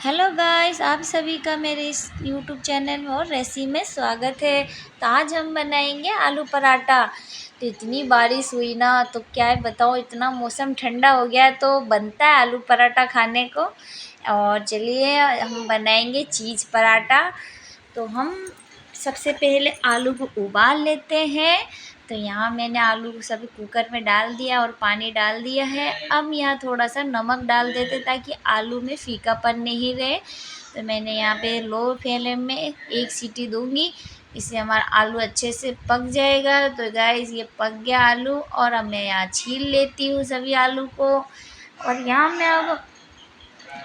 Hello guys, आप सभी का मेरे इस यूट्यूब चैनल और रेसिपी में स्वागत है। तो आज हम बनाएंगे आलू पराठा। तो इतनी बारिश हुई ना, तो क्या है बताऊँ, इतना मौसम ठंडा हो गया तो बनता है आलू पराठा खाने को। और चलिए हम बनाएंगे चीज़ पराठा। तो हम सबसे पहले आलू को उबाल लेते हैं। तो यहाँ मैंने आलू को सभी कुकर में डाल दिया और पानी डाल दिया है। अब यहाँ थोड़ा सा नमक डाल देते ताकि आलू में फीकापन नहीं रहे। तो मैंने यहाँ पे लो फ्लेम में एक सीटी दूंगी, इससे हमारा आलू अच्छे से पक जाएगा। तो गाइस ये पक गया आलू, और अब मैं यहाँ छील लेती हूँ सभी आलू को। और यहाँ मैं अब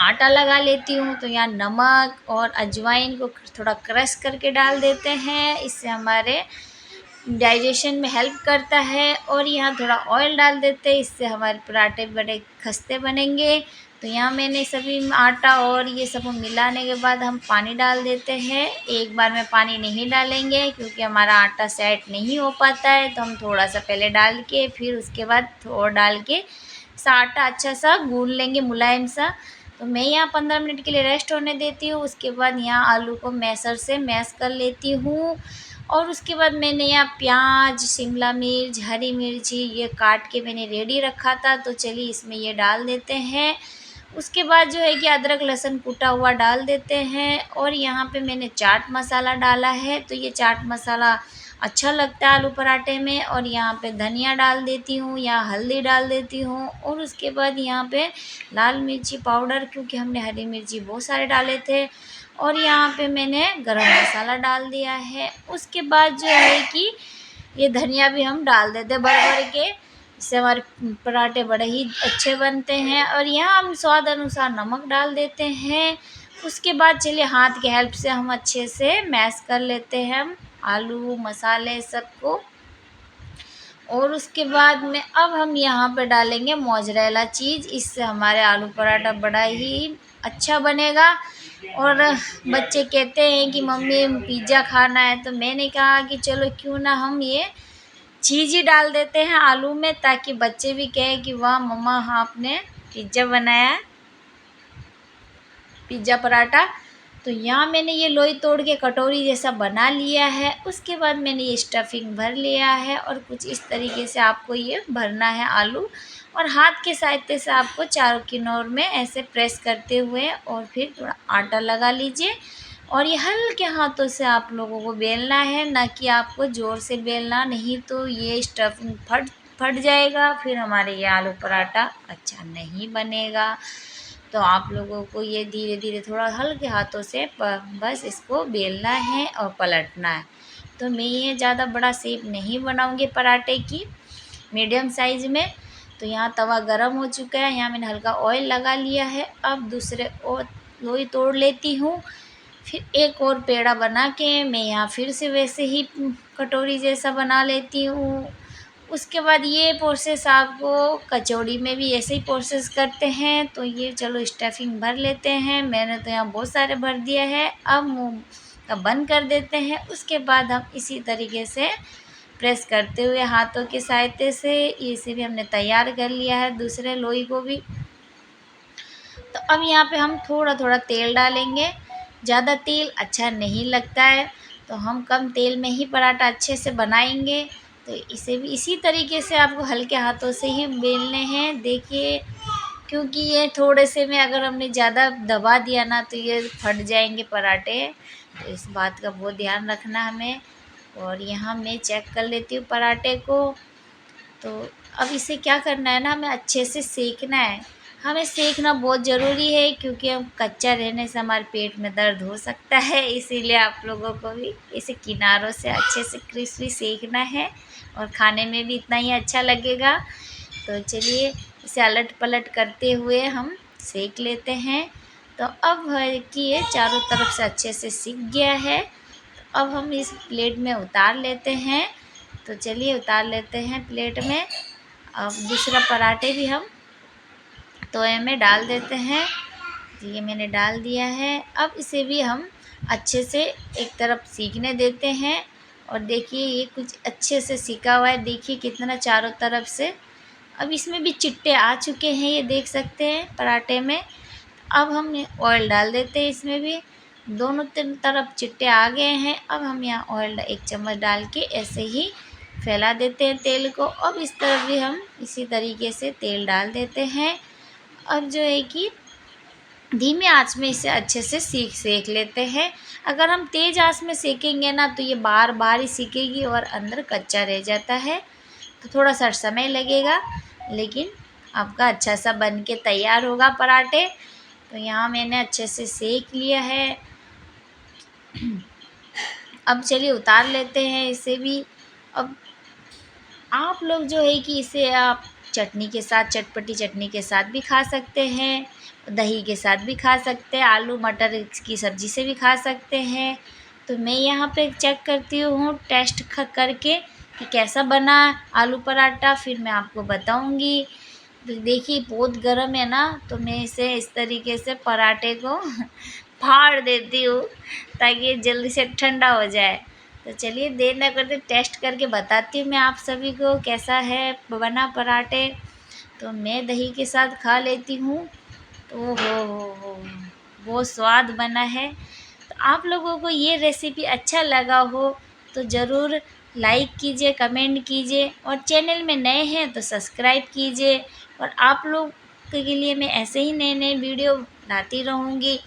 आटा लगा लेती हूँ। तो यहाँ नमक और अजवाइन को थोड़ा क्रश करके डाल देते हैं, इससे हमारे डाइजेशन में हेल्प करता है। और यहाँ थोड़ा ऑयल डाल देते हैं, इससे हमारे पराठे बड़े खस्ते बनेंगे। तो यहाँ मैंने सभी आटा और ये सब मिलाने के बाद हम पानी डाल देते हैं। एक बार में पानी नहीं डालेंगे क्योंकि हमारा आटा सेट नहीं हो पाता है, तो हम थोड़ा सा पहले डाल के फिर उसके बाद थोड़ा डाल के आटा अच्छा सा गूंद लेंगे, मुलायम सा। तो मैं यहाँ 15 मिनट के लिए रेस्ट होने देती हूँ। उसके बाद यहाँ आलू को मैशर से मैश कर लेती हूँ। और उसके बाद मैंने यहाँ प्याज, शिमला मिर्च, हरी मिर्ची ये काट के मैंने रेडी रखा था। तो चलिए इसमें ये डाल देते हैं। उसके बाद जो है कि अदरक लहसुन कूटा हुआ डाल देते हैं। और यहाँ पे मैंने चाट मसाला डाला है, तो ये चाट मसाला अच्छा लगता है आलू पराठे में। और यहाँ पे धनिया डाल देती हूँ, या हल्दी डाल देती हूँ। और उसके बाद यहाँ पे लाल मिर्ची पाउडर, क्योंकि हमने हरी मिर्ची बहुत सारे डाले थे। और यहाँ पे मैंने गरम मसाला डाल दिया है। उसके बाद जो है कि ये धनिया भी हम डाल देते भर भर के, इससे हमारे पराठे बड़े ही अच्छे बनते हैं। और यहाँ हम स्वाद अनुसार नमक डाल देते हैं। उसके बाद चलिए हाथ के हेल्प से हम अच्छे से मैश कर लेते हैं हम आलू मसाले सबको। और उसके बाद में अब हम यहाँ पे डालेंगे मोज़रेला चीज़, इससे हमारे आलू पराठा बड़ा ही अच्छा बनेगा। और बच्चे कहते हैं कि मम्मी पिज़्ज़ा खाना है, तो मैंने कहा कि चलो क्यों ना हम ये चीज़ ही डाल देते हैं आलू में, ताकि बच्चे भी कहें कि वाह मम्मा, हाँ आपने पिज़्ज़ा बनाया है, पिज़्ज़ा पराठा। तो यहाँ मैंने ये लोई तोड़ के कटोरी जैसा बना लिया है। उसके बाद मैंने ये स्टफिंग भर लिया है, और कुछ इस तरीके से आपको ये भरना है आलू। और हाथ के सहायते से आपको चारों किनारों में ऐसे प्रेस करते हुए और फिर थोड़ा आटा लगा लीजिए। और ये हल्के हाथों से आप लोगों को बेलना है, ना कि आपको ज़ोर से बेलना, नहीं तो ये स्टफिंग फट फट जाएगा, फिर हमारे ये आलू पराठा अच्छा नहीं बनेगा। तो आप लोगों को ये धीरे धीरे थोड़ा हल्के हाथों से बस इसको बेलना है और पलटना है। तो मैं ये ज़्यादा बड़ा शेप नहीं बनाऊंगी पराठे की, मीडियम साइज़ में। तो यहाँ तवा गरम हो चुका है, यहाँ मैंने हल्का ऑयल लगा लिया है। अब दूसरे और लोई तोड़ लेती हूँ। फिर एक और पेड़ा बना के मैं यहाँ फिर से वैसे ही कटोरी जैसा बना लेती हूँ। उसके बाद ये प्रोसेस आपको कचौड़ी में भी ऐसे ही प्रोसेस करते हैं। तो ये चलो स्टफिंग भर लेते हैं, मैंने तो यहाँ बहुत सारे भर दिया है। अब मुँह का बंद कर देते हैं। उसके बाद हम इसी तरीके से प्रेस करते हुए हाथों के सहायते से इसे भी हमने तैयार कर लिया है, दूसरे लोई को भी। तो अब यहाँ पे हम थोड़ा थोड़ा तेल डालेंगे, ज़्यादा तेल अच्छा नहीं लगता है, तो हम कम तेल में ही पराठा अच्छे से बनाएंगे। तो इसे भी इसी तरीके से आपको हल्के हाथों से ही बेलने हैं, देखिए, क्योंकि ये थोड़े से में अगर हमने ज़्यादा दबा दिया ना, तो ये फट जाएंगे पराठे। तो इस बात का बहुत ध्यान रखना हमें। और यहाँ मैं चेक कर लेती हूँ पराठे को। तो अब इसे क्या करना है ना, हमें अच्छे से सेकना है। हमें सेकना बहुत ज़रूरी है, क्योंकि हम कच्चा रहने से हमारे पेट में दर्द हो सकता है। इसीलिए आप लोगों को भी इसे किनारों से अच्छे से क्रिस्पी सेकना है, और खाने में भी इतना ही अच्छा लगेगा। तो चलिए इसे अलट पलट करते हुए हम सेक लेते हैं। तो अब है कि ये चारों तरफ से अच्छे से सिक गया है। तो अब हम इस प्लेट में उतार लेते हैं। तो चलिए उतार लेते हैं प्लेट में। अब दूसरा पराठे भी हम तवे में डाल देते हैं। तो ये मैंने डाल दिया है। अब इसे भी हम अच्छे से एक तरफ सीखने देते हैं। और देखिए ये कुछ अच्छे से सिका हुआ है, देखिए कितना चारों तरफ से। अब इसमें भी चिट्टे आ चुके हैं, ये देख सकते हैं पराठे में। अब हम ऑयल डाल देते हैं इसमें भी। दोनों तरफ चिट्टे आ गए हैं। अब हम यहाँ ऑयल 1 चम्मच डाल के ऐसे ही फैला देते हैं तेल को। अब इस तरफ भी हम इसी तरीके से तेल डाल देते हैं। अब जो है कि धीमी आंच में इसे अच्छे से सेक लेते हैं। अगर हम तेज़ आंच में सेकेंगे ना तो ये बार बार ही सिकेगी और अंदर कच्चा रह जाता है, तो थोड़ा सा समय लगेगा, लेकिन आपका अच्छा सा बन के तैयार होगा पराठे। तो यहाँ मैंने अच्छे से सेक लिया है। अब चलिए उतार लेते हैं इसे भी। अब आप लोग जो है कि इसे आप चटनी के साथ, चटपटी चटनी के साथ भी खा सकते हैं, दही के साथ भी खा सकते हैं, आलू मटर की सब्ज़ी से भी खा सकते हैं। तो मैं यहाँ पे चेक करती हूँ टेस्ट करके कि कैसा बना आलू पराठा, फिर मैं आपको बताऊँगी। तो देखिए बहुत गर्म है ना, तो मैं इसे इस तरीके से पराठे को फाड़ देती हूँ ताकि ये जल्दी से ठंडा हो जाए। तो चलिए देर ना करते टेस्ट करके बताती हूँ मैं आप सभी को कैसा है बना पराठे। तो मैं दही के साथ खा लेती हूँ। तो हो बहुत स्वाद बना है। तो आप लोगों को ये रेसिपी अच्छा लगा हो तो ज़रूर लाइक कीजिए, कमेंट कीजिए, और चैनल में नए हैं तो सब्सक्राइब कीजिए। और आप लोग के लिए मैं ऐसे ही नए नए वीडियो लाती रहूँगी।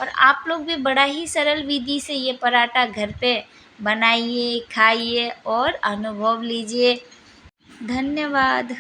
और आप लोग भी बड़ा ही सरल विधि से ये पराठा घर पे बनाइए, खाइए और अनुभव लीजिए। धन्यवाद।